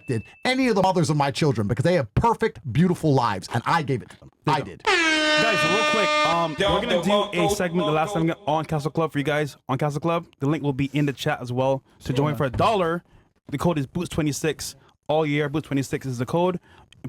affected any of the mothers of my children because they have perfect, beautiful lives, and I gave it to them. I did. Guys, real quick, we're gonna do a segment, the last segment on Castle Club for you guys on Castle Club. The link will be in the chat as well. To join for $1, the code is Boots26 all year. Boots26 is the code.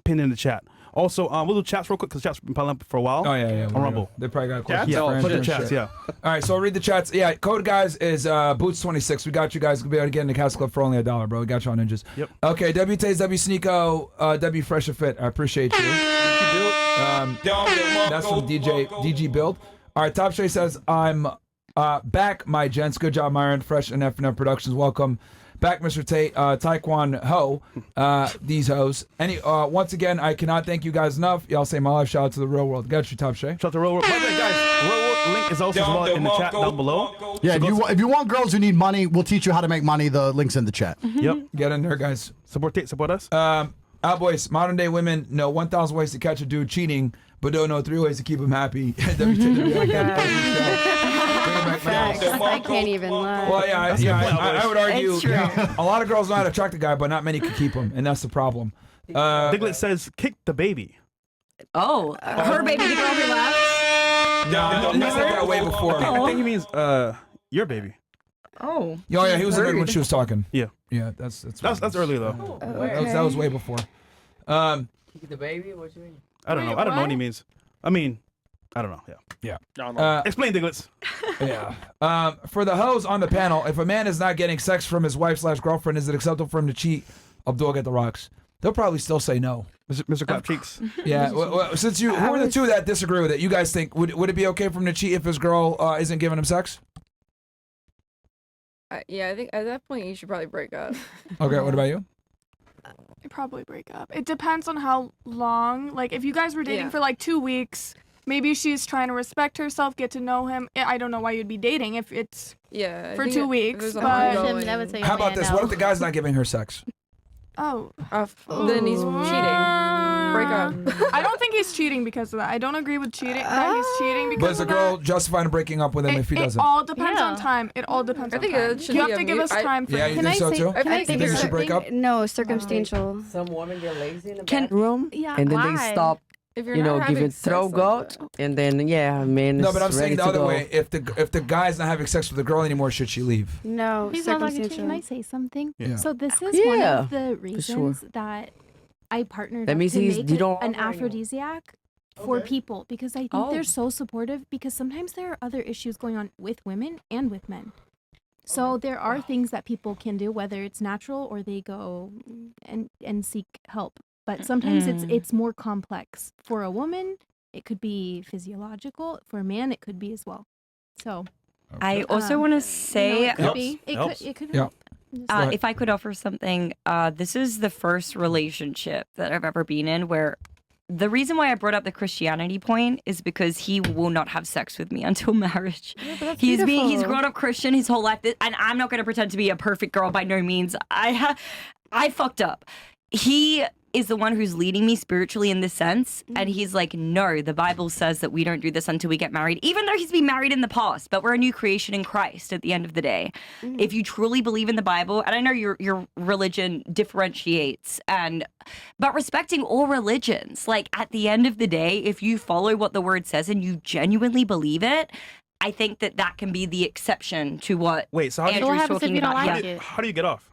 Pinned in the chat. Also, we'll do chats real quick because chats been piling up for a while. Oh yeah. On Rumble. They probably got questions. Yeah, put the chats. Yeah. All right, so I'll read the chats. Yeah, code guys is Boots26. We got you guys. We'll be able to get in the Castle Club for only $1, bro. We got you on ninjas. Yep. Okay, W Taze, W Sneeko, W Fresh and Fit. I appreciate you. That's from DG Build. All right, Top Shay says I'm back, my gents. Good job, Myron. Fresh and FNF Productions. Welcome back, Mr. Tate. Taekwon Ho. These hoes. Once again, I cannot thank you guys enough. Y'all say my life. Shout out to the real world. Got you, Top Shay. Shout out to Real World. By the way, guys, Real World link is also as well in the chat down below. Yeah, So if you want girls who need money, we'll teach you how to make money. The link's in the chat. Yep. Get in there, guys. Support Tate, support us. Boys, modern day women know 1,000 ways to catch a dude cheating, but don't know 3 ways to keep him happy. I can't even lie. Well, I would argue It's true. a lot of girls know how to attract a guy, but not many can keep him, and that's the problem. Diglett says, kick the baby. Oh, her baby, the girl who left. No, he said that way before. I think he means your baby. Oh. Yeah, he was in when she was talking. Yeah. Yeah, that's earlier though. That was way before. Kick the baby? What you mean? I don't know. I don't know what he means. I mean, I don't know. Yeah. Explain, Diglets. Yeah. For the hoes on the panel, if a man is not getting sex from his wife/girlfriend, is it acceptable for him to cheat? Abdul get the rocks. They'll probably still say no. Mr. Clap Cheeks. Yeah. Well, since who are the two that disagree with it? You guys think would it be okay for him to cheat if his girl isn't giving him sex? Yeah, I think at that point you should probably break up. Okay. What about you? Probably break up. It depends on how long. Like, if you guys were dating for like 2 weeks, maybe she's trying to respect herself, get to know him. I don't know why you'd be dating if it's for 2 weeks. But how about this? What if the guy's not giving her sex? Then he's cheating. Break up. I don't think he's cheating because of that. I don't agree with cheating. That he's cheating because But is the of girl that. justified in breaking up with him if he doesn't? It all depends on time. It all depends on time. You have to give us time for you think so too? I think you should break up? No, circumstantial. Some women get lazy in the bedroom, Yeah. and then Why? they stop, giving throw goat, and then man. No, but I'm is saying ready the to other go. way. If the guy's not having sex with the girl anymore, should she leave? No, He's not allowed to cheat. circumstantial. Can I say something? Yeah. So this is one Yeah, of the for reasons sure. that I partnered That up means to he's- make you don't- an aphrodisiac for people because I think they're so supportive because sometimes there are other issues going on with women and with men. So there are things that people can do, whether it's natural or they go and seek help. But sometimes it's more complex. For a woman, it could be physiological. For a man, it could be as well. So I also want to say, it could be. It could help. if I could offer something, this is the first relationship that I've ever been in where the reason why I brought up the Christianity point is because he will not have sex with me until marriage. He's grown up Christian his whole life, and I'm not going to pretend to be a perfect girl by no means. I fucked up. He is the one who's leading me spiritually in this sense, and he's like, no, the Bible says that we don't do this until we get married, even though he's been married in the past, but we're a new creation in Christ at the end of the day. If you truly believe in the Bible, and I know your religion differentiates, but respecting all religions, like at the end of the day, if you follow what the word says and you genuinely believe it, I think that can be the exception to what so how Andrew's talking about. How do you get off?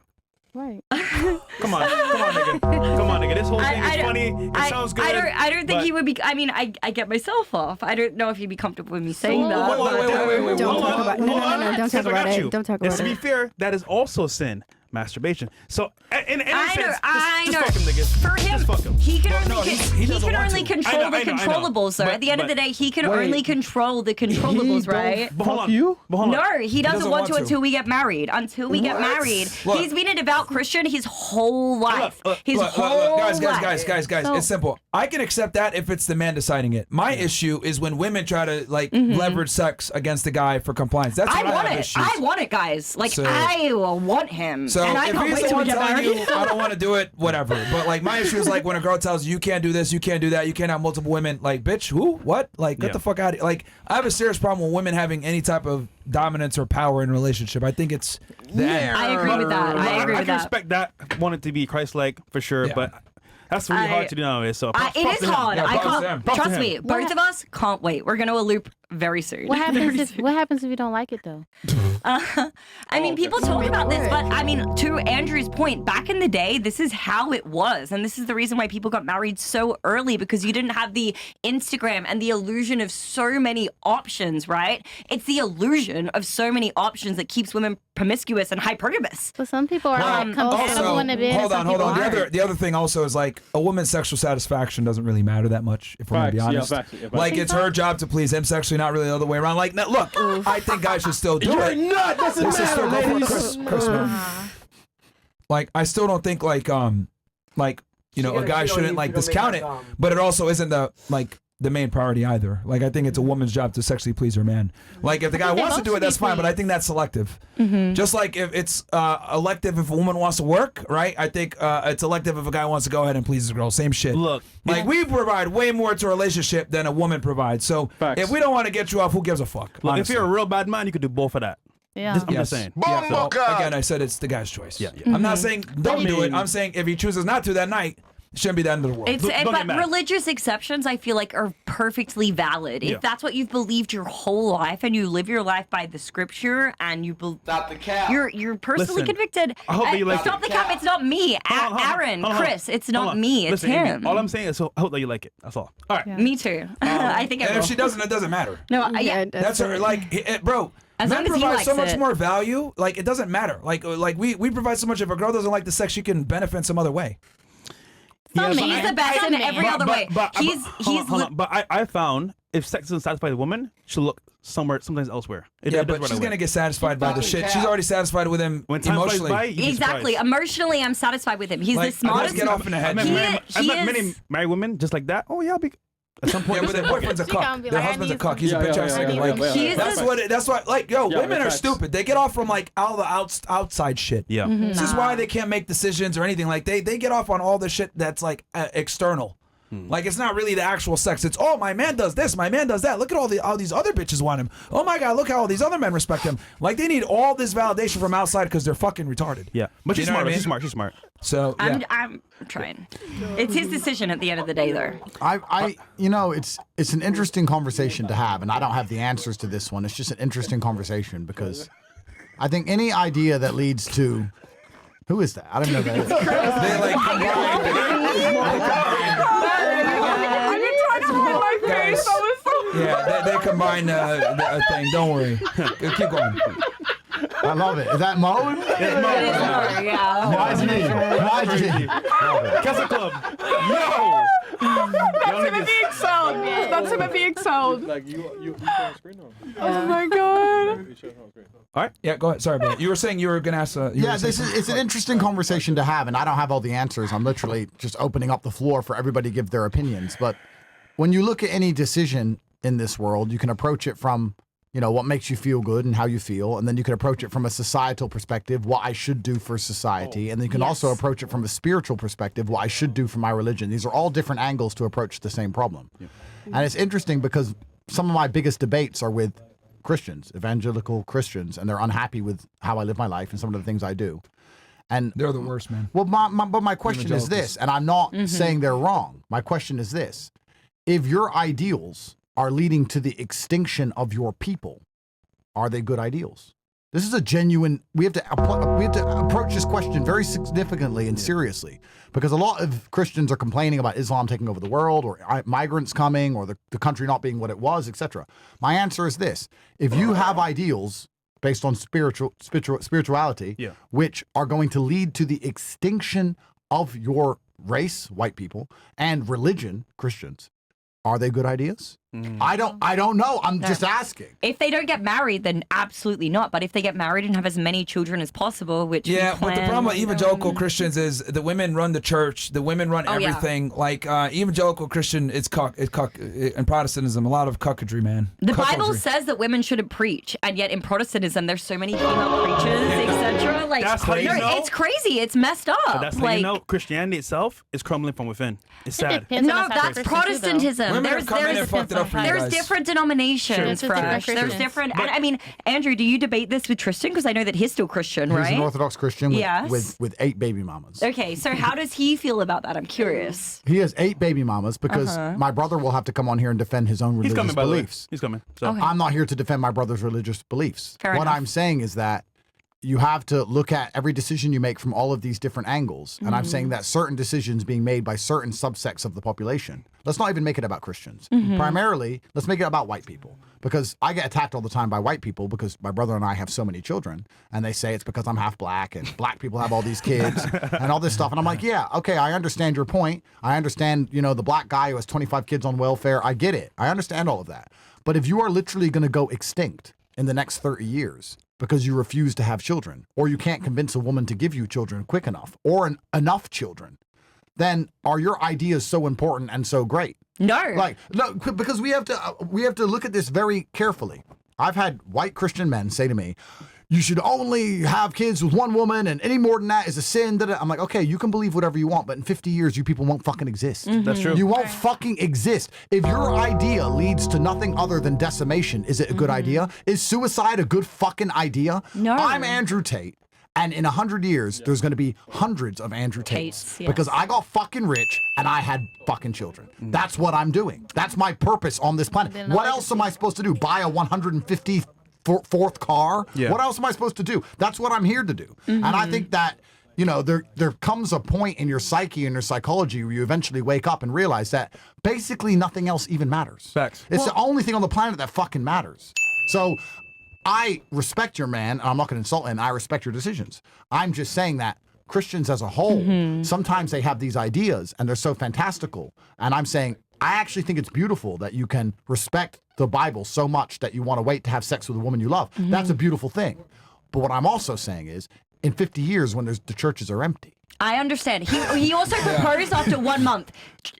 Right. Come on, nigga. This whole thing is funny. It sounds good. I don't think he would be. I mean, I get myself off. I don't know if he'd be comfortable with me saying that. Wait. Don't talk about it. No, don't talk about it. Don't talk about To be it. fair, that is also sin. Masturbation. So, in a sense, I know. just fuck him, nigga. For him, Just fuck him. he can only, he doesn't want only to. control the I know. controllables, though. At the end of the day, he can Wait. only control the controllables, right? But hold on. No, he doesn't want to want to. until we get married. Until we get married. Look. He's been a devout Christian his whole life. His Look, whole guys, life. it's simple. I can accept that if it's the man deciding it. My issue is when women try to leverage sex against the guy for compliance. That's I when want have it. issues. I want it, guys. Like, So- I want him. So and I if can't he's wait the till we one get telling married. you, I don't want to do it, whatever. But like my issue is like when a girl tells you can't do this, you can't do that, you can't have multiple women. Like, bitch, who? What? Like, get the fuck out of here. Like, I have a serious problem with women having any type of dominance or power in a relationship. I think it's the end. I agree with that. I agree I with can that. respect that. Want it to be Christ-like for sure, but that's really hard to do nowadays. So it is hard. I can't. Props to Trust him. me, both of us can't wait. We're gonna elope very soon. What happens if you don't like it though? I mean, people talk about this, but I mean, to Andrew's point, back in the day, this is how it was, and this is the reason why people got married so early, because you didn't have the Instagram and the illusion of so many options, right? It's the illusion of so many options that keeps women promiscuous and hypergamous. But some people are compatible in a bed. Hold on. The other thing also is like a woman's sexual satisfaction doesn't really matter that much, if we're gonna be honest. Like it's her job to please him sexually, not really the other way around. Like, now, look, I think guys should still do it. You're not. Doesn't matter, ladies. Chris, like, I still don't think like you know, a guy shouldn't like discount it, but it also isn't the main priority either. Like, I think it's a woman's job to sexually please her man. Like, if the guy wants to do it, that's fine, but I think that's selective. Just like if it's elective if a woman wants to work, right? I think it's elective if a guy wants to go ahead and please his girl. Same shit. Look, like we provide way more to a relationship than a woman provides. So if we don't want to get you off, who gives a fuck? Look, if you're a real bad man, you could do both of that. Yeah. I'm just saying. Yeah, so, again, I said it's the guy's choice. I'm not saying don't do it. I'm saying if he chooses not to that night, it shouldn't be the end of the world. But religious exceptions, I feel like, are perfectly valid. If that's what you've believed your whole life, and you live your life by the scripture, and you Stop the cap. you're personally convicted. I hope that you like Stop it. the cap. It's not me, Aaron, Chris. It's not me. It's Listen, Amy, him. all I'm saying is I hope that you like it. That's all. All right. Me too. I think I And will. if she doesn't, it doesn't matter. No, That's her. Like, bro. As Men long as he provide likes so much it. more value. Like, it doesn't matter. Like we provide so much. If a girl doesn't like the sex, she can benefit in some other way. He's the best in every other way. But I found if sex doesn't satisfy the woman, she'll look sometimes elsewhere. But she's gonna get satisfied by the shit. She's already satisfied with him emotionally. Exactly. Emotionally, I'm satisfied with him. He's the smartest. Get off in the head. I met many married women just like that. Oh yeah, I'll be. At some point, but their boyfriend's a cuck. Their husband's a cuck. He's a bitch ass nigga. Like that's why. Like, yo, women are stupid. They get off from like all the outside shit. Yeah. This is why they can't make decisions or anything. Like they get off on all the shit that's like external. Like it's not really the actual sex. It's my man does this, my man does that. Look at all these other bitches want him. Oh my god, look how all these other men respect him. Like they need all this validation from outside because they're fucking retarded. Yeah, but she's smart. She's smart. So yeah. I'm trying. It's his decision at the end of the day, though. It's an interesting conversation to have, and I don't have the answers to this one. It's just an interesting conversation because I think any idea that leads to who is that? I don't know who that is. They like I've been trying to hide my face. Yeah, they combine a thing. Don't worry. Keep going. I love it. Is that Mo? It's Mo. Yeah. YG. Castle Club. No. That's Timothy excelled. That's Timothy excelled. Like you on screen now. Oh my god. All right. Yeah, go ahead. Sorry, bro. You were saying you were gonna ask. It's an interesting conversation to have, and I don't have all the answers. I'm literally just opening up the floor for everybody to give their opinions. But when you look at any decision in this world, you can approach it from what makes you feel good and how you feel, and then you can approach it from a societal perspective, what I should do for society, and then you can also approach it from a spiritual perspective, what I should do for my religion. These are all different angles to approach the same problem. And it's interesting because some of my biggest debates are with Christians, evangelical Christians, and they're unhappy with how I live my life and some of the things I do. And they're the worst, man. Well, my question is this, and I'm not saying they're wrong. My question is this: if your ideals are leading to the extinction of your people, are they good ideals? This is a genuine. We have to approach this question very significantly and seriously, because a lot of Christians are complaining about Islam taking over the world, or migrants coming, or the country not being what it was, etc. My answer is this: if you have ideals based on spirituality, which are going to lead to the extinction of your race, white people, and religion, Christians, are they good ideas? I don't know. I'm just asking. If they don't get married, then absolutely not. But if they get married and have as many children as possible, which we but the plan problem with on evangelical Christians is the women run the church, the women run everything. Like evangelical Christian, it's and Protestantism, a lot of cuckoldry, man. The Bible says that women shouldn't preach, and yet in Protestantism, there's so many female preachers, etc. Like, That's how you know. it's crazy. It's messed up. But that's how like, you know Christianity itself is crumbling from within. It's sad. depends on no, the type of that's Christian, too, though. Protestantism. Women have come in and fucked it up for you There's guys. different denominations, Sure. Fresh. Different There's Christians. different. And I mean, Andrew, do you debate this with Tristan? Because I know that he's still Christian, He's right? an Orthodox Christian with, Yes. with 8 baby mamas. Okay, so how does he feel about that? I'm curious. He has 8 baby mamas because my brother will have to come on here and defend his own He's religious coming, by the way. beliefs. He's coming. So. Okay. I'm not here to defend my brother's religious beliefs. Fair what enough. I'm saying is that you have to look at every decision you make from all of these different angles. And I'm saying that certain decisions being made by certain subsects of the population. Let's not even make it about Christians. Primarily, let's make it about white people. Because I get attacked all the time by white people because my brother and I have so many children. And they say it's because I'm half black and black people have all these kids and all this stuff. And I'm like, yeah, okay, I understand your point. I understand, the black guy who has 25 kids on welfare. I get it. I understand all of that. But if you are literally going to go extinct in the next 30 years because you refuse to have children, or you can't convince a woman to give you children quick enough, or enough children, then are your ideas so important and so great? No. No, because we have to look at this very carefully. I've had white Christian men say to me, you should only have kids with one woman, and any more than that is a sin. I'm like, okay, you can believe whatever you want, but in 50 years, you people won't fucking exist. That's true. You won't fucking exist. If your idea leads to nothing other than decimation, is it a good idea? Is suicide a good fucking idea? No. I'm Andrew Tate. And in 100 years, there's going to be hundreds of Andrew Tates. Yes. Because I got fucking rich and I had fucking children. That's what I'm doing. That's my purpose on this planet. What else am I supposed to do? Buy a 154th car? Yeah. What else am I supposed to do? That's what I'm here to do. And I think that, there comes a point in your psyche and your psychology where you eventually wake up and realize that basically nothing else even matters. Facts. It's the only thing on the planet that fucking matters. So I respect your man, and I'm not going to insult him. I respect your decisions. I'm just saying that Christians as a whole, sometimes they have these ideas, and they're so fantastical. And I'm saying, I actually think it's beautiful that you can respect the Bible so much that you want to wait to have sex with a woman you love. That's a beautiful thing. But what I'm also saying is, in 50 years, when the churches are empty, I understand. He also proposed after 1 month.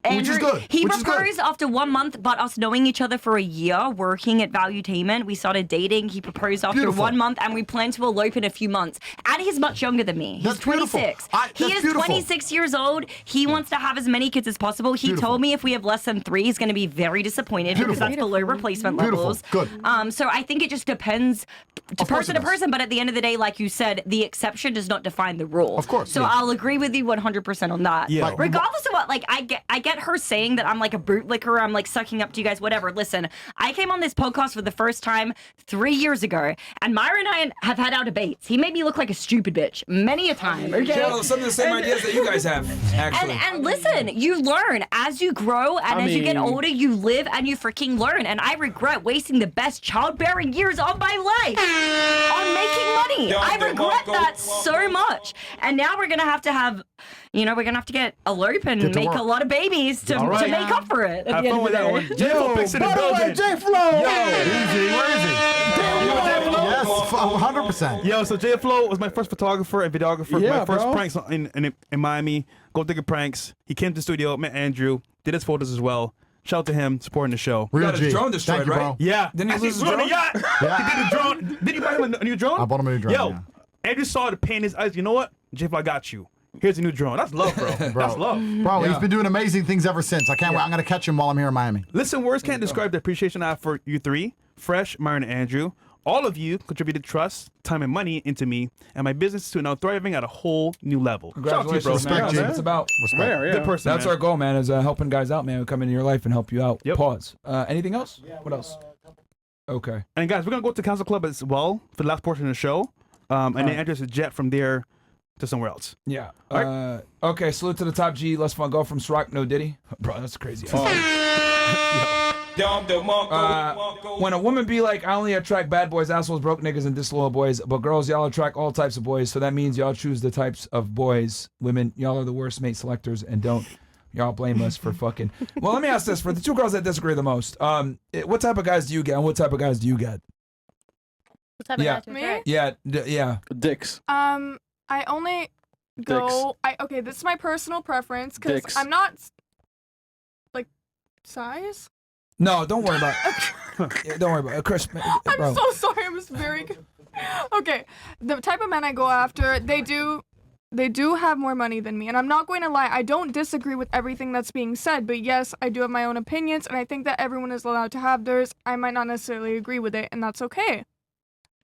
Which is good. He Which is good. proposed after 1 month, but us knowing each other for a year, working at Valuetainment, we started dating. He proposed after Beautiful. 1 month, and we plan to elope in a few months. And he's much younger than me. He's That's beautiful. 26. He that's is beautiful. 26 years old. He wants to have as many kids as possible. He Beautiful. told me if we have less than 3, he's going to be very disappointed because Beautiful. that's below replacement Beautiful. levels. Good. So I think it just depends Of course person it to does. person, but at the end of the day, like you said, the exception does not define the rule. Of course, So yeah. I'll agree with you 100% on that. Yeah. Like, Regardless of what, like, I get her saying that I'm like a bootlicker, I'm like sucking up to you guys, whatever. Listen, I came on this podcast for the first time 3 years ago, and Myra and I have had our debates. He made me look like a stupid bitch many a time, okay? She some of the same ideas that you guys have, actually. And listen, you learn as you grow, and as you get mean- older, you live and you freaking learn. And I regret wasting the best childbearing years of my life on making money. I regret that so much. And now we're gonna have to have, we're gonna have to get elope and Get to make work. a lot of babies to All right. make up for it. At Have the fun end with of that the one. day. J-Flo picks in the building. J-Flo! Easy, where is he? Yes, 100%. Yo, so J-Flo was my first photographer and videographer. Yeah, my first bro. pranks in Miami. Gold Digger Pranks. He came to the studio, met Andrew, did his photos as well. Shout out to him, supporting the show. Real got his G. drone destroyed, Thank you, right? bro. Yeah. Didn't he Actually, lose his we're on a drone? yacht. Yeah. He did a drone. Did you buy him a new drone? I bought him a new drone, Yo, yeah. Andrew saw the pain in his eyes. You know what? J-Flo, I got you. Here's a new drone. That's love, bro. That's love. Bro, Yeah. he's been doing amazing things ever since. I can't wait. I'm going to catch him while I'm here in Miami. Listen, words can't describe the appreciation I have for you three, Fresh, Myron, and Andrew. All of you contributed trust, time, and money into me and my business to now thriving at a whole new level. Shout out to you, Congratulations, bro. man. Respect, That's G. what it's about. Respect. Rare, yeah. Good person, That's man. our goal, man, is helping guys out, man, who come into your life and help you out. Yep. Pause. Anything else? What else? Okay. And guys, we're gonna go to Council Club as well for the last portion of the show, and then Andrew's a jet from there to somewhere else. Yeah. All Okay, salute to the top G. Let's go from Ciroc, no Diddy. Bro, that's crazy. When a woman be like, I only attract bad boys, assholes, broke niggas, and disloyal boys, but girls, y'all attract all types of boys, so that means y'all choose the types of boys. Women, y'all are the worst mate selectors and don't Y'all blame us for fucking. Well, let me ask this: for the two girls that disagree the most, what type of guys do you get, and what type of guys do you get? What type of guy to Me? attract? Yeah. Dicks. I only go. Okay, this is my personal preference because Dicks. I'm not like size. No, don't worry about. Yeah, don't worry about it, Chris. Bro. I'm so sorry. I was very. Okay, the type of men I go after, they do have more money than me, and I'm not going to lie. I don't disagree with everything that's being said, but yes, I do have my own opinions, and I think that everyone is allowed to have theirs. I might not necessarily agree with it, and that's okay.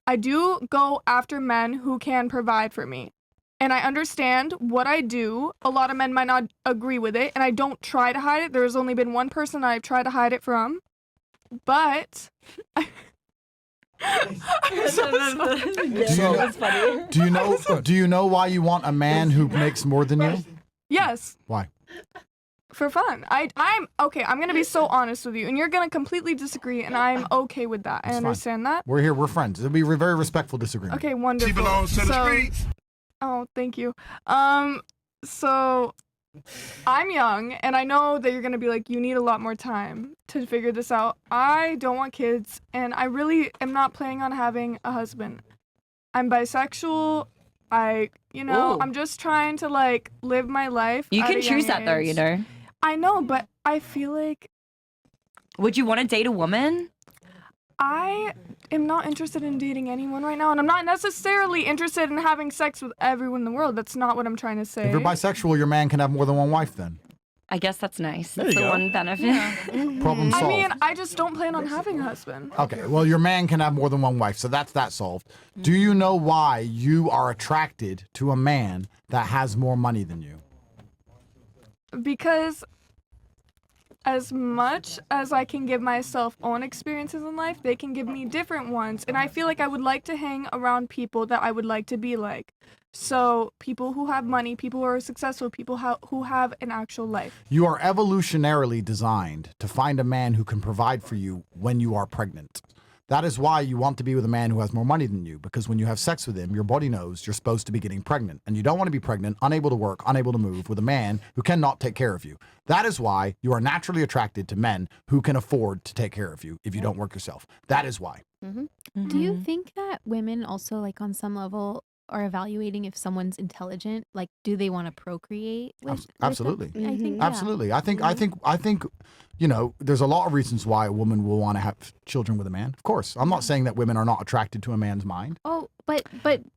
I do go after men who can provide for me. And I understand what I do. A lot of men might not agree with it, and I don't try to hide it. There's only been one person I've tried to hide it from. But I'm so sorry. Do you know why you want a man who makes more than you? Yes. Why? For fun. I'm okay. I'm gonna be so honest with you, and you're gonna completely disagree, and I'm okay with that. I understand that. We're here. We're friends. It'll be a very respectful disagreement. Okay, wonderful. She belongs to the streets. Oh, thank you. So I'm young, and I know that you're gonna be like, you need a lot more time to figure this out. I don't want kids, and I really am not planning on having a husband. I'm bisexual. I'm just trying to like live my life. You at can a choose young that though, age. you know. I know, but I feel like Would you want to date a woman? I am not interested in dating anyone right now, and I'm not necessarily interested in having sex with everyone in the world. That's not what I'm trying to say. If you're bisexual, your man can have more than one wife then. I guess that's nice. There That's you the go. one benefit. Problem solved. I mean, I just don't plan on having a husband. Okay, well, your man can have more than one wife, so that's that solved. Do you know why you are attracted to a man that has more money than you? Because as much as I can give myself own experiences in life, they can give me different ones. And I feel like I would like to hang around people that I would like to be like. So people who have money, people who are successful, people who have an actual life. You are evolutionarily designed to find a man who can provide for you when you are pregnant. That is why you want to be with a man who has more money than you, because when you have sex with him, your body knows you're supposed to be getting pregnant, and you don't want to be pregnant, unable to work, unable to move, with a man who cannot take care of you. That is why you are naturally attracted to men who can afford to take care of you if you don't work yourself. That is why. Do you think that women also, like, on some level, are evaluating if someone's intelligent? Like, do they want to procreate with Absolutely. them? I think, yeah. Absolutely. I think, you know, there's a lot of reasons why a woman will want to have children with a man. Of course. I'm not saying that women are not attracted to a man's mind. Oh, but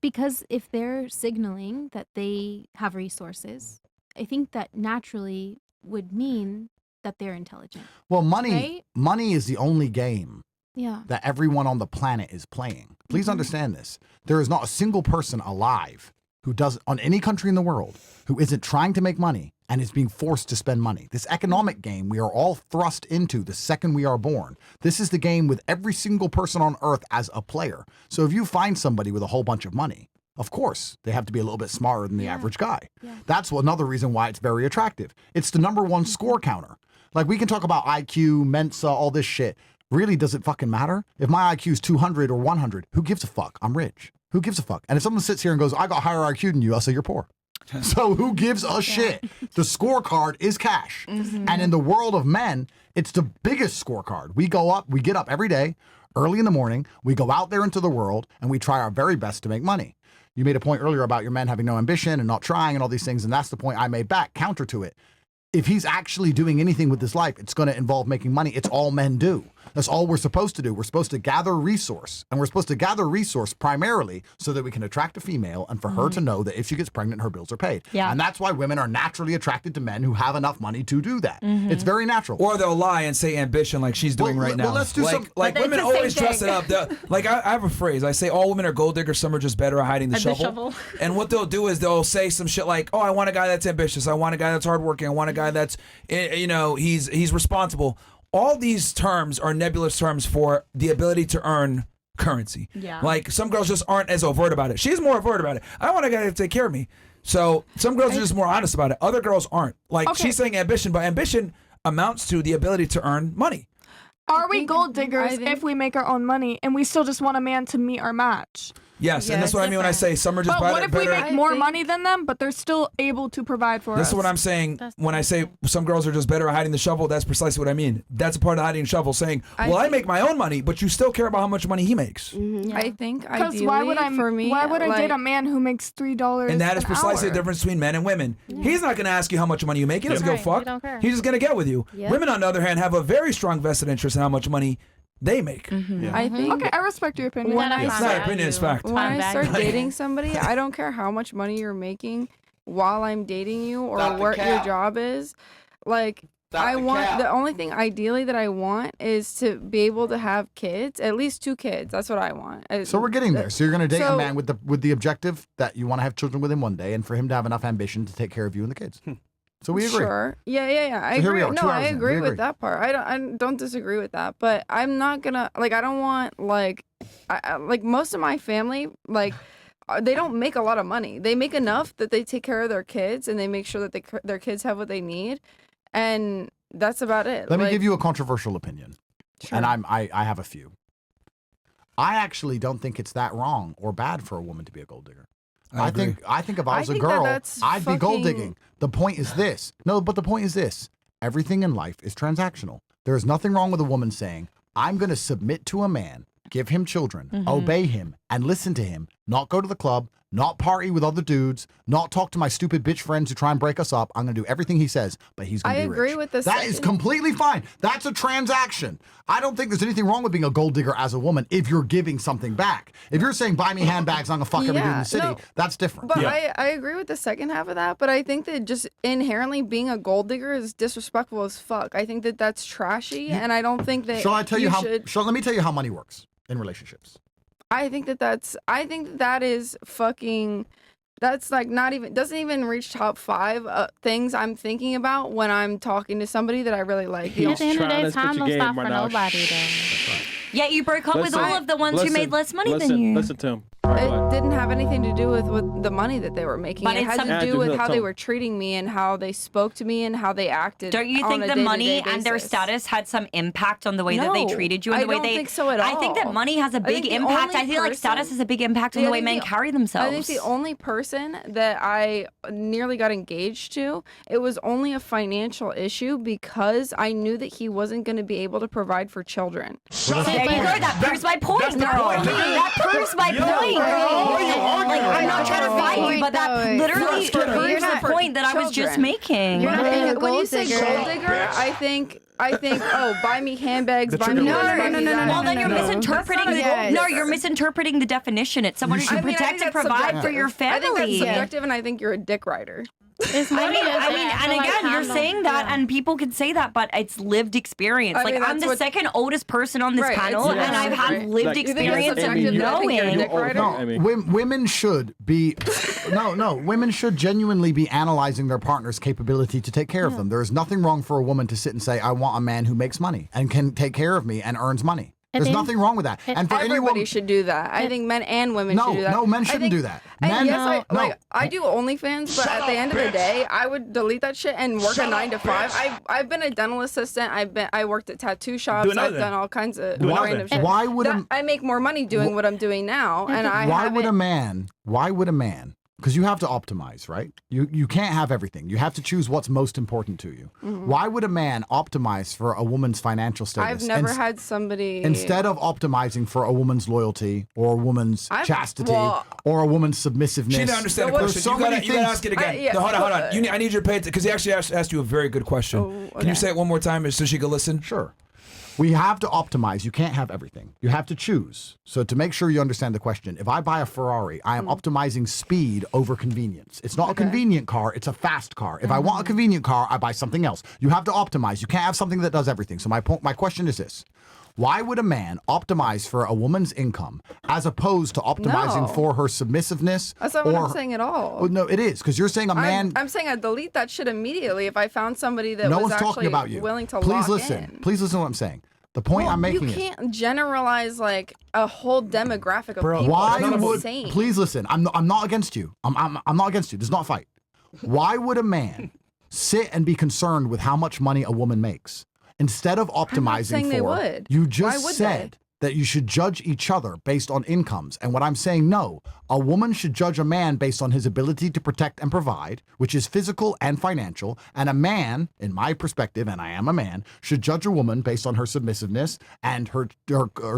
because if they're signaling that they have resources, I think that naturally would mean that they're intelligent. Well, money Right? is the only game Yeah. that everyone on the planet is playing. Please understand this. There is not a single person alive who does on any country in the world who isn't trying to make money and is being forced to spend money. This economic game we are all thrust into the second we are born. This is the game with every single person on earth as a player. So if you find somebody with a whole bunch of money, of course, they have to be a little bit smarter than the average guy. Yeah. That's another reason why it's very attractive. It's the number one score counter. Like, we can talk about IQ, Mensa, all this shit. Really, does it fucking matter? If my IQ is 200 or 100, who gives a fuck? I'm rich. Who gives a fuck? And if someone sits here and goes, I got higher IQ than you, I'll say you're poor. So who gives a shit? The scorecard is cash. And in the world of men, it's the biggest scorecard. We get up every day, early in the morning, we go out there into the world, and we try our very best to make money. You made a point earlier about your men having no ambition and not trying and all these things, and that's the point I made back, counter to it. If he's actually doing anything with his life, it's going to involve making money. It's all men do. That's all we're supposed to do. We're supposed to gather resource, and we're supposed to gather resource primarily so that we can attract a female and for her to know that if she gets pregnant, her bills are paid. Yeah. And that's why women are naturally attracted to men who have enough money to do that. It's very natural. Or they'll lie and say ambition like she's doing right now. Well, let's do like, some. Like, women always dress it up. Like, I have a phrase. I say all women are gold diggers. Some are just better at hiding the shovel. And what they'll do is they'll say some shit like, oh, I want a guy that's ambitious. I want a guy that's hardworking. I want a guy that's, you know, he's responsible. All these terms are nebulous terms for the ability to earn currency. Yeah. Like, some girls just aren't as overt about it. She's more overt about it. I want a guy to take care of me. So some girls are just more honest about it. Other girls aren't. Like, she's saying ambition, but ambition amounts to the ability to earn money. Are we gold diggers if we make our own money and we still just want a man to meet our match? Yes, and Yeah, that's what I mean when I say some are just But better. what if we better. make more money than them, but they're still able to provide for us? This is what I'm saying when I say some girls are just better at hiding the shovel. That's precisely what I mean. That's a part of hiding the shovel, saying, well, I make my own money, but you still care about how much money he makes. I think Because ideally why would I? for me, Why would I like, date a man who makes $3? And that is an precisely hour? the difference between men and women. He's not going to ask you how much money you make. He doesn't Right, give a he fuck. don't care. He's just going to get with you. Yep. Women, on the other hand, have a very strong vested interest in how much money they make. I think Okay, I respect your opinion. When I It's not opinion, it's fact. when I start value. dating somebody, I don't care how much money you're making while I'm dating you or Stop the what your cap. job is. Like Stop I the want cap. the only thing ideally that I want is to be able to have kids, at least 2 kids. That's what I want. So we're getting there. So you're going to date a So- man with the objective that you want to have children with him one day, and for him to have enough ambition to take care of you and the kids. So we agree. Sure. Yeah. I So here we agree. are, 2 No, hours I in. We agree agree. with that part. I don't disagree with that. But I'm not gonna like. I don't want like, like most of my family like. They don't make a lot of money. They make enough that they take care of their kids and they make sure that their kids have what they need, and that's about it. Let me Like, give you a controversial opinion, sure. and I have a few. I actually don't think it's that wrong or bad for a woman to be a gold digger. I think if I was a think that girl, that's I'd be gold fucking- digging. The point is this. No, but the point is this. Everything in life is transactional. There is nothing wrong with a woman saying, I'm going to submit to a man, give him children, obey him, and listen to him, not go to the club, not party with other dudes, not talk to my stupid bitch friends who try and break us up. I'm going to do everything he says, but he's going to I be agree rich. with the That is second- completely fine. That's a transaction. I don't think there's anything wrong with being a gold digger as a woman if you're giving something back. If you're saying, buy me handbags, I'm going to fuck every dude in Yeah, the city, no, that's different. But I agree with the second half of that. But I think that just inherently being a gold digger is disrespectful as fuck. I think that that's trashy, and I don't think that. Shall I tell you how? should- Let me tell you how money works in relationships. I think that is fucking. That's like not even doesn't even reach top 5 things I'm thinking about when I'm talking to somebody that I really like. He's At the end of the trying day, to spit time your don't game stop right for now. nobody, though. Yeah, you broke up with Listen, all of the ones who made less money than you. Listen to him. It didn't have anything to do with the money that they were making. But It it's had to some- do with Andrew, how tell they him. were treating me and how they spoke to me and how they acted. Don't you on think a the day-to-day money and their basis. status had some impact on the way that they No, treated you and I the way don't they? think so at I think that all. money has a I big think the impact. only I feel like status person- has a big impact on See, the I way think men the- carry themselves. I think the only person that I nearly got engaged to, it was only a financial issue because I knew that he wasn't going to be able to provide for children. There you go. That proves my point. that's the girl. point. That proves my point. Like, I'm not trying to fight you, but that literally proves the point that I was just Children. making. You're not being a When you gold say digger. gold digger, I think, oh, buy me handbags, buy me trigger this, word. buy me that. Well, then you're misinterpreting That's the. not a gold No, digger. you're misinterpreting the definition. It's someone who can I mean, I protect think and that's provide for subjective. your I think that's family. subjective, and I think you're a dick rider. It's I money mean, is I there. mean, I and feel like again, you're time saying don't- that, yeah. and people can say that, but it's lived experience. I Like mean, I'm that's the what- second oldest person on this Right, panel, it's- and yeah. I've had Right. lived Like, You think it's experience of subjective that I think you're a knowing. dick rider? No, I mean- women should be. No, women should genuinely be analyzing their partner's capability to take care of them. There is nothing wrong for a woman to sit and say, "I want a man who makes money and can take care of me and earns money." There's think- nothing wrong with that. And for Everybody anyone, should do that. I think men and women should do that. no, men I shouldn't think- do that. I- Men, yes, no. I do OnlyFans, but at the end of the day, I would delete that shit and work a 9 to 5. I've been a dental assistant. I worked at tattoo shops. another I've then. done all kinds of Do another random then. shit. Why would a- I make more money doing what I'm doing now, and I why would a haven't- man? Why would a man? Because you have to optimize, right? You can't have everything. You have to choose what's most important to you. Why would a man optimize for a woman's financial status? I've never had somebody Instead of optimizing for a woman's loyalty or a woman's chastity or a woman's submissiveness. She didn't understand the So what- question. There's so You gotta many ask it again. yeah, No, hold on. but- I need you to pay attention because he actually asked you a very good question. Oh, Can you okay. say it one more time so she can listen? Sure. We have to optimize. You can't have everything. You have to choose. So to make sure you understand the question, if I buy a Ferrari, I am optimizing speed over convenience. It's not a convenient car, it's a fast car. If I want a convenient car, I buy something else. You have to optimize. You can't have something that does everything. So my question is this. Why would a man optimize for a woman's income as opposed to optimizing No. for her submissiveness? That's not what I'm saying at all. Well, no, it is, because you're saying a man. I'm saying I'd delete that shit immediately if I found somebody that no was one's talking actually about you. willing to Please lock listen. in. Please listen to what I'm saying. The point I'm making You is. can't generalize like a whole demographic of people. Why It's would insane. please listen? I'm not against you. I'm not against you. This is not a fight. Why would a man sit and be concerned with how much money a woman makes instead of optimizing saying for? they would. You Why just would said that you should judge each other based on incomes. And what I'm saying, no, a woman should judge a man based on his ability to protect and provide, which is physical and financial. And a man, in my perspective, and I am a man, should judge a woman based on her submissiveness and her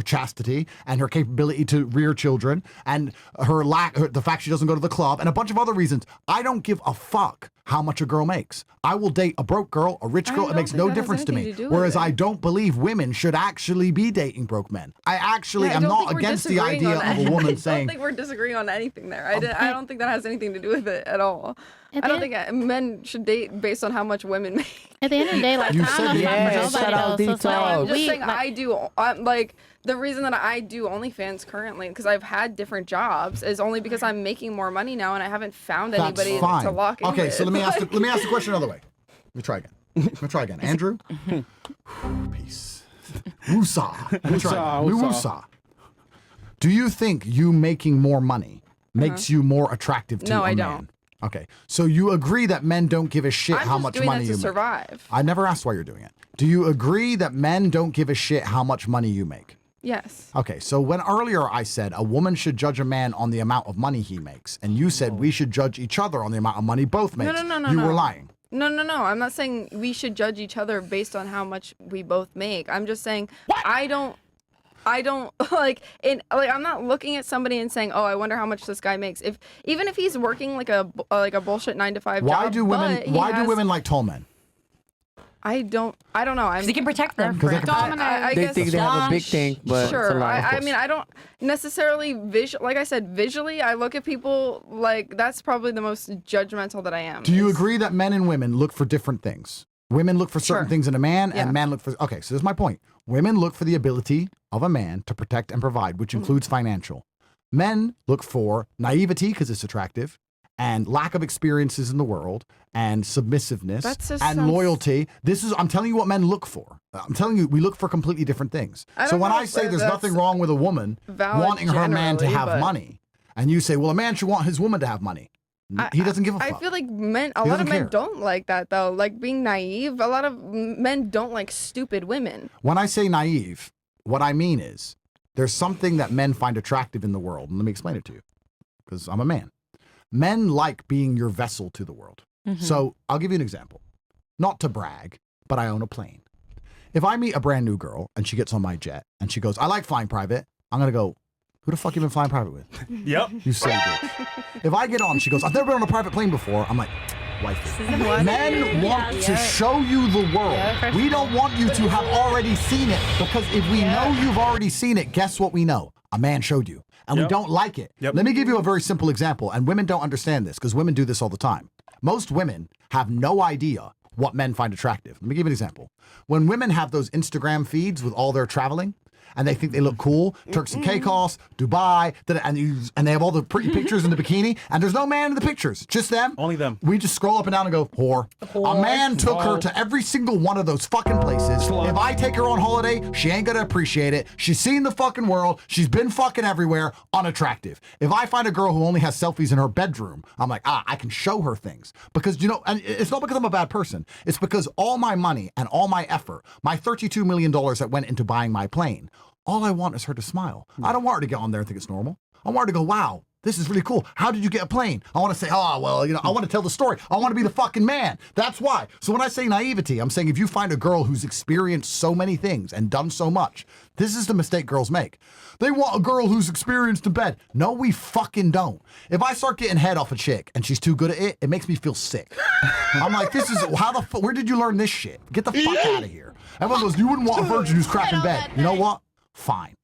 chastity and her capability to rear children and the fact she doesn't go to the club and a bunch of other reasons. I don't give a fuck how much a girl makes. I will date a broke girl, a rich girl. It makes no difference to me. Whereas I don't believe women should actually be dating broke men. I actually am not against the idea of a woman saying. I don't think we're disagreeing on anything there. I don't think that has anything to do with it at all. I don't think men should date based on how much women make. At the end of the day, like, You I said don't know yes, for shout out nobody else. So, details. I'm like, just we, saying like, I do. Like the reason that I do OnlyFans currently, because I've had different jobs, is only because I'm making more money now and I haven't found anybody to lock in. Okay, so with. let me ask the question another way. Let me try again. Andrew, peace. Woosah. Let me try again. Woosah. Do you think you making more money makes you more attractive to a man? No, I don't. Okay, so you agree that men don't give a shit I'm how just much doing money that you to make? survive. I never asked why you're doing it. Do you agree that men don't give a shit how much money you make? Yes. Okay, so when earlier I said a woman should judge a man on the amount of money he makes, and you said we should judge each other on the amount of money both make, No, you were lying. No. I'm not saying we should judge each other based on how much we both make. I'm just saying I don't I'm not looking at somebody and saying, "Oh, I wonder how much this guy makes." Even if he's working like a bullshit 9-to-5 Why job. do women like tall men? I don't know. They can protect them. Because they can protect- I They guess think they have a big thing, but it's a sure. lie. I mean, I don't necessarily like I said, visually, I look at people like that's probably the most judgmental that I am. Do you agree that men and women look for different things? Women look for certain Sure. things in a man, Yeah. and men look for. Okay, so this is my point. Women look for the ability of a man to protect and provide, which includes financial. Men look for naivety because it's attractive, and lack of experiences in the world, and submissiveness, That just and sounds- loyalty. I'm telling you what men look for. I'm telling you, we look for completely different things. I So don't when know I if say there's that's nothing wrong with a woman valid wanting her man to generally, have but- money, and you say, well, a man should want his woman to have money. He doesn't give a fuck. I feel like a lot doesn't of men care. don't like that though. Like being naive. A lot of men don't like stupid women. When I say naive, what I mean is there's something that men find attractive in the world. And let me explain it to you, because I'm a man. Men like being your vessel to the world. So I'll give you an example. Not to brag, but I own a plane. If I meet a brand new girl and she gets on my jet and she goes, I like flying private, I'm going to go, who the fuck you been flying private with? Yep. You silly bitch. If I get on, she goes, I've never been on a private plane before. I'm like, wifey. Men want to show you the world. We don't want you to have already seen it, because if we know you've already seen it, guess what we know? A man showed you. And we Yep. don't like it. Yep. Let me give you a very simple example. And women don't understand this because women do this all the time. Most women have no idea what men find attractive. Let me give you an example. When women have those Instagram feeds with all their traveling, and they think they look cool, Turks and Caicos, Dubai, and they have all the pretty pictures in the bikini, and there's no man in the pictures, just them. Only them. We just scroll up and down and go, whore. A man took her to every single one of those fucking places. Slut. If I take her on holiday, she ain't gonna appreciate it. She's seen the fucking world. She's been fucking everywhere, unattractive. If I find a girl who only has selfies in her bedroom, I'm like, I can show her things. Because, and it's not because I'm a bad person. It's because all my money and all my effort, my $32 million that went into buying my plane, all I want is her to smile. I don't want her to get on there and think it's normal. I want her to go, wow, this is really cool. How did you get a plane? I want to say, oh, well, I want to tell the story. I want to be the fucking man. That's why. So when I say naivety, I'm saying if you find a girl who's experienced so many things and done so much, this is the mistake girls make. They want a girl who's experienced in bed. No, we fucking don't. If I start getting head off a chick and she's too good at it, it makes me feel sick. I'm like, where did you learn this shit? Get the fuck out of here. Everyone goes, you wouldn't want a virgin who's crap in bed. You know what? Fine.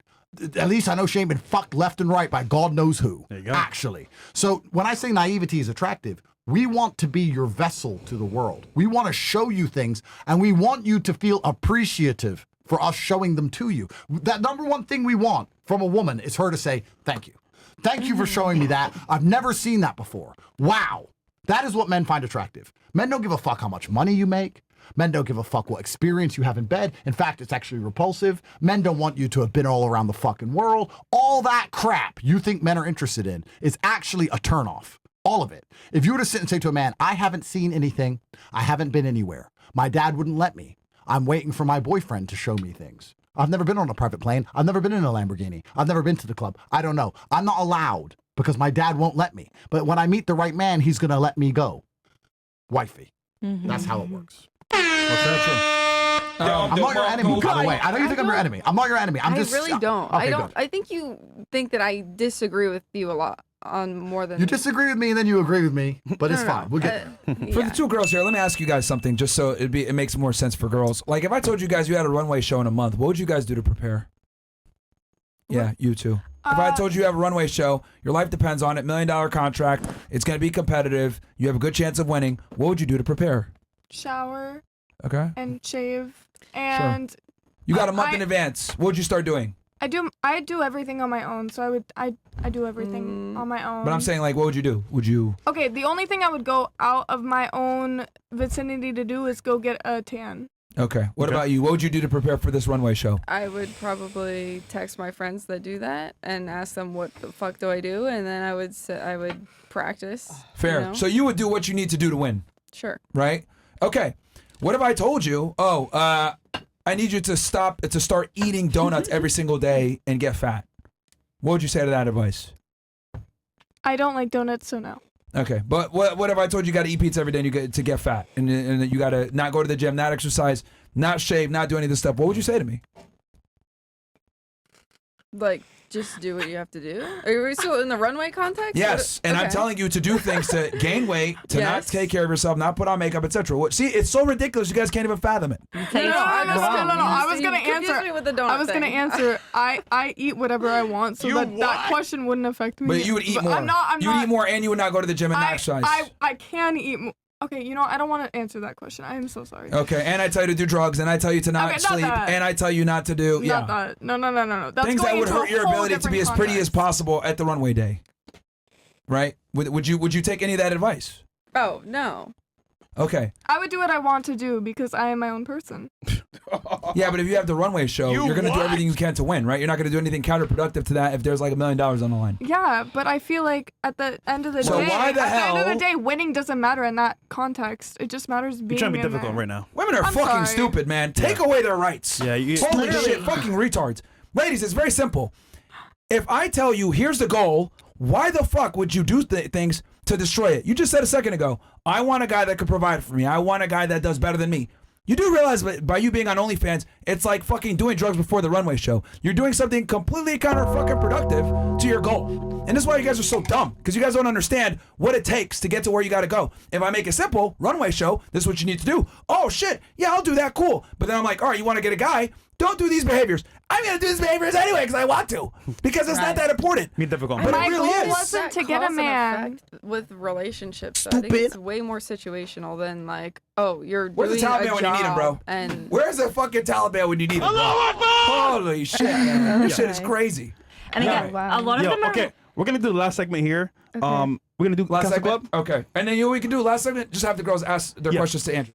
At least I know she ain't been fucked left and right by God knows who. There you go. Actually. So when I say naivety is attractive, we want to be your vessel to the world. We want to show you things, and we want you to feel appreciative for us showing them to you. That number one thing we want from a woman is her to say, thank you. Thank you for showing me that. I've never seen that before. Wow. That is what men find attractive. Men don't give a fuck how much money you make. Men don't give a fuck what experience you have in bed. In fact, it's actually repulsive. Men don't want you to have been all around the fucking world. All that crap you think men are interested in is actually a turnoff. All of it. If you were to sit and say to a man, I haven't seen anything. I haven't been anywhere. My dad wouldn't let me. I'm waiting for my boyfriend to show me things. I've never been on a private plane. I've never been in a Lamborghini. I've never been to the club. I don't know. I'm not allowed because my dad won't let me. But when I meet the right man, he's going to let me go. Wifey. That's how it works. I'm not your enemy, by the way. I know you think I'm your enemy. I'm not your enemy. I really don't. Okay, I don't. good. I think you think that I disagree with you a lot on more than You disagree with me and then you agree with me, but it's fine. We'll get there. For the two girls here, let me ask you guys something, just so it makes more sense for girls. Like, if I told you guys you had a runway show in a month, what would you guys do to prepare? Yeah, you too. If I told you have a runway show, your life depends on it, $1 million contract, it's going to be competitive, you have a good chance of winning, what would you do to prepare? Shower. Okay. And shave. And you got a month in advance. What would you start doing? I do everything on my own, so I do everything on my own. But I'm saying, like, what would you do? Would you? Okay, the only thing I would go out of my own vicinity to do is go get a tan. Okay. What about you? What would you do to prepare for this runway show? I would probably text my friends that do that and ask them what the fuck do I do, and then I would practice. Fair. You know? So you would do what you need to do to win. Sure. Right? Okay. What if I told you, I need you to start eating donuts every single day and get fat? What would you say to that advice? I don't like donuts, so no. Okay, but what if I told you got to eat pizza every day and to get fat, and you got to not go to the gym, not exercise, not shave, not do any of this stuff? What would you say to me? Like, just do what you have to do? Are we still in the runway context? Yes, and I'm telling you to do things to gain weight, to not take care of yourself, not put on makeup, etc. See, it's so ridiculous. You guys can't even fathom it. No, I was gonna answer. I was gonna answer. I eat whatever I want, so that question wouldn't affect me. But you would eat more. You would eat more, and you would not go to the gym and not exercise. I can eat more. Okay, I don't want to answer that question. I am so sorry. Okay, and I tell you to do drugs, and I tell you to not sleep, and I tell you not to do Not that. No. That's things that would hurt your ability to be as pretty as context. possible at the runway day. Right? Would you take any of that advice? Oh, no. Okay. I would do what I want to do because I am my own person. Yeah, but if you have the runway show, you're going to do everything you can to win, right? You're not going to do anything counterproductive to that if there's like $1 million on the line. Yeah, but I feel like at the end of the So day, why the hell- at the end of the day, winning doesn't matter in that context. It just matters being You're trying to be in difficult there. right now. Women are I'm fucking sorry. stupid, man. Take away their rights. Yeah, Holy shit, fucking retards. Ladies, it's very simple. If I tell you, here's the goal, why the fuck would you do things to destroy it? You just said a second ago, I want a guy that could provide for me. I want a guy that does better than me. You do realize by you being on OnlyFans, it's like fucking doing drugs before the runway show. You're doing something completely counter fucking productive to your goal. And this is why you guys are so dumb, because you guys don't understand what it takes to get to where you got to go. If I make it simple, runway show, this is what you need to do. Oh shit, yeah, I'll do that, cool. But then I'm like, all right, you want to get a guy? Don't do these behaviors. I'm going to do these behaviors anyway because I want to. Because it's not that important. Be difficult. But My it really goal is. wasn't to get a Cause and man. effect with relationships. So I think it's way more situational than like, oh, you're Where's the doing Taliban a when you need him, job bro? And Where's the fucking Taliban when you need him, bro? Holy shit, man. This shit is crazy. And again, a lot of Yo, them are. okay, we're gonna do the last segment here. We're gonna do Last Castle segment? Club. Okay. And then you know what we can do last segment? Just have the girls ask their questions to Andrew.